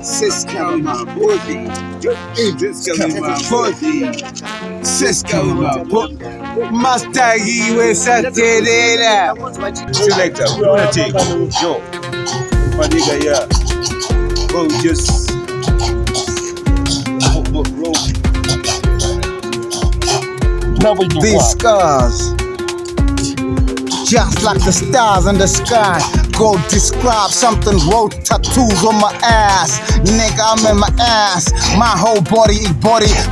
Cisco in my pussy. Cisco in my pussy. Cisco in my pussy. Mastagi with Saturday. Selector, we wanna take. Yo, my nigga, yeah. Bro, just roll. These scars, just like the stars in the sky. Go describe something, wrote tattoos on my ass. Nigga, I'm in my ass. My whole body,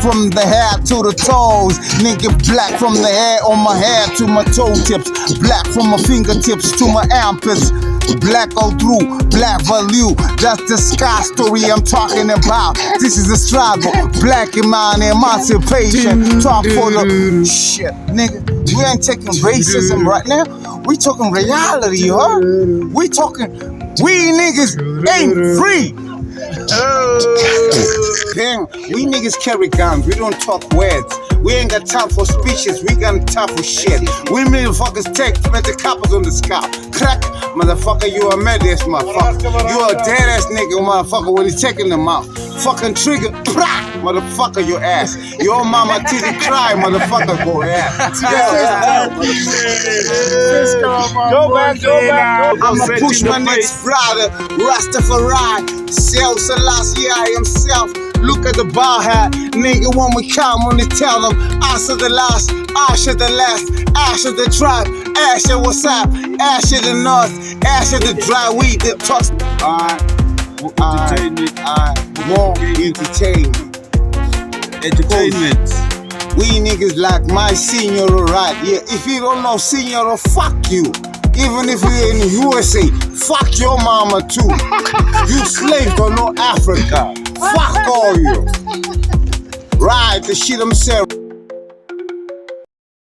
from the hair to the toes. Nigga, black from the hair on my hair to my toe tips. Black from my fingertips to my armpits. Black all through, black value. That's the sky story I'm talking about. This is the struggle, black in my emancipation. Talk for the shit, nigga. We ain't taking racism right now. We talking reality, huh? We talking, we niggas ain't free. Damn, we niggas carry guns. We don't talk words. We ain't got time for speeches. We got time for shit. We motherfuckers take the coppers on the scalp. Crack, motherfucker, you a menace, motherfucker. You a dead ass nigga, motherfucker, when he's taking them out. Fucking trigger, prah, motherfucker, your ass. Your mama titty cry, motherfucker, go ass. Go back. I'ma push my next brother, Rastafari, Self Selassie himself. Look at the bar hat, nigga. When we come, when they tell them, Ash of the last, Ash of the last, Ash of the tribe, Ash of what's up, Ash of the north, Ash of the dry weed that talks. More entertainment. We niggas like my senior, right? Yeah, if you don't know senior, fuck you. Even if you're in the USA, fuck your mama too. You slaves don't know Africa. Fuck all you. Right, the shit I'm saying.